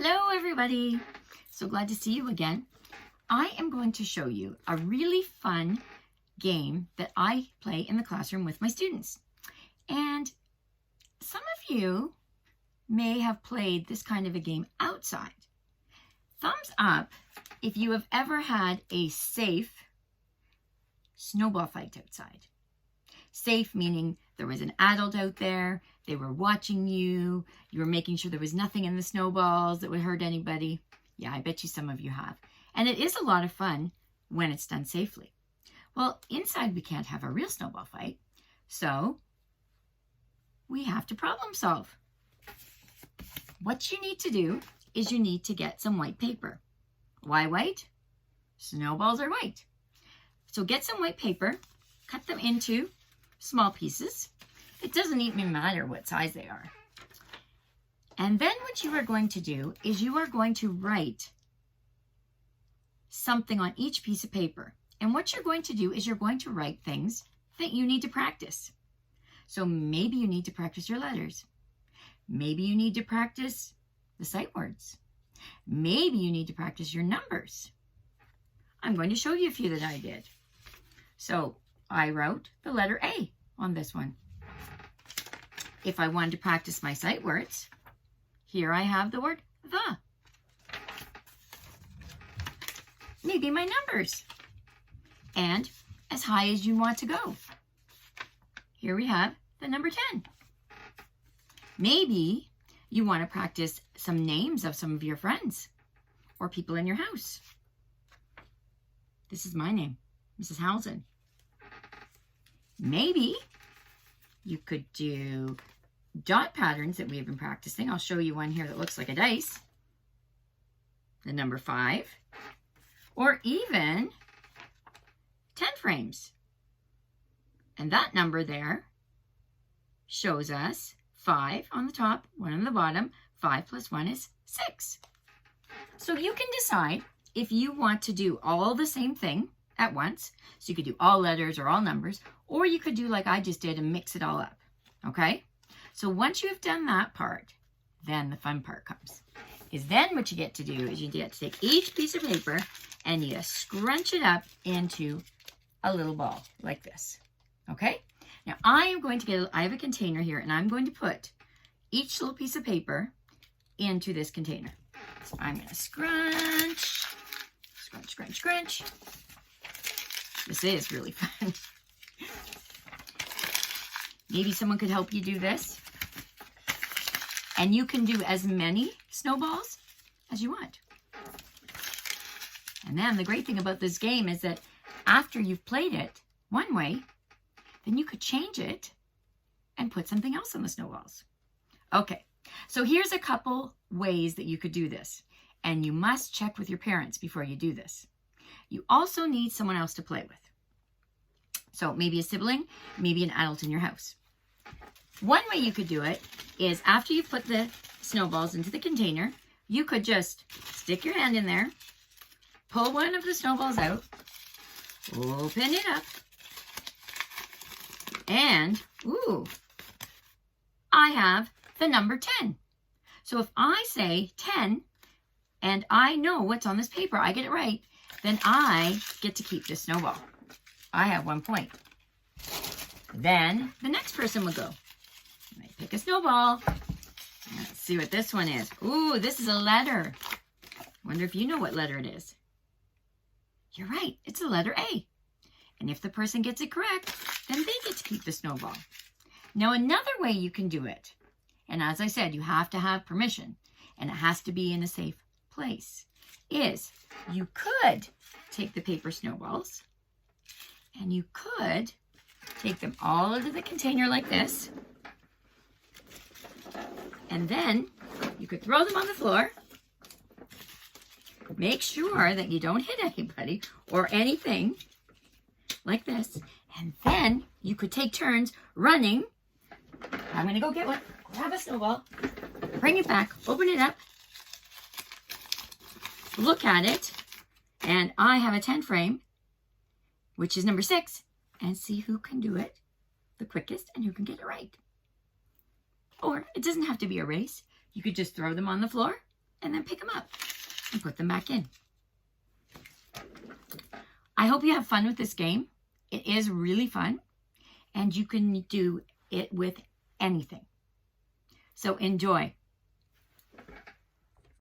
Hello everybody, so glad to see you again. I am going to show you a really fun game that I play in the classroom with my students. And some of you may have played this kind of a game outside. Thumbs up if you have ever had a safe snowball fight outside. Safe meaning there was an adult out there, they were watching you, you were making sure there was nothing in the snowballs that would hurt anybody. Yeah, I bet you some of you have. And it is a lot of fun when it's done safely. Well, inside we can't have a real snowball fight, so we have to problem solve. What you need to do is you need to get some white paper. Why white? Snowballs are white. So get some white paper, cut them into small pieces. It doesn't even matter what size they are. And then what you are going to do is you are going to write something on each piece of paper. And what you're going to do is you're going to write things that you need to practice. So maybe you need to practice your letters. Maybe you need to practice the sight words. Maybe you need to practice your numbers. I'm going to show you a few that I did. So I wrote the letter A on this one. If I wanted to practice my sight words, here I have the word the. Maybe my numbers. And as high as you want to go. Here we have the number 10. Maybe you want to practice some names of some of your friends or people in your house. This is my name, Mrs. Housen. Maybe you could do dot patterns that we've been practicing. I'll show you one here that looks like a dice. The number 5. Or even 10 frames. And that number there shows us 5 on the top, 1 on the bottom. 5 plus 1 is 6. So you can decide if you want to do all the same thing at once. So you could do all letters or all numbers, or you could do like I just did and mix it all up. Okay? So once you have done that part, then the fun part comes. Is then what you get to do is you get to take each piece of paper and you scrunch it up into a little ball like this. Okay? Now I have a container here and I'm going to put each little piece of paper into this container. So I'm going to scrunch, scrunch, scrunch, scrunch. This is really fun. Maybe someone could help you do this. And you can do as many snowballs as you want. And then the great thing about this game is that after you've played it one way, then you could change it and put something else on the snowballs. Okay, so here's a couple ways that you could do this. And you must check with your parents before you do this. You also need someone else to play with. So maybe a sibling, maybe an adult in your house. One way you could do it is after you put the snowballs into the container, you could just stick your hand in there, pull one of the snowballs out, open it up, and, ooh, I have the number 10. So if I say 10, and I know what's on this paper, I get it right, then I get to keep this snowball. I have 1 point. Then the next person will go. I pick a snowball. Let's see what this one is. Ooh, this is a letter. Wonder if you know what letter it is. You're right, it's a letter A. And if the person gets it correct, then they get to keep the snowball. Now another way you can do it, and as I said, you have to have permission, and it has to be in a safe place, is you could take the paper snowballs and you could take them all into the container like this, and then you could throw them on the floor. Make sure that you don't hit anybody or anything like this, and then you could take turns running. I'm going to go get one. Grab a snowball, bring it back, open it up, look at it, and I have a 10 frame, which is number 6, and see who can do it the quickest and who can get it right. Or it doesn't have to be a race. You could just throw them on the floor, and then pick them up and put them back in. I hope you have fun with this game. It is really fun, and you can do it with anything. So enjoy.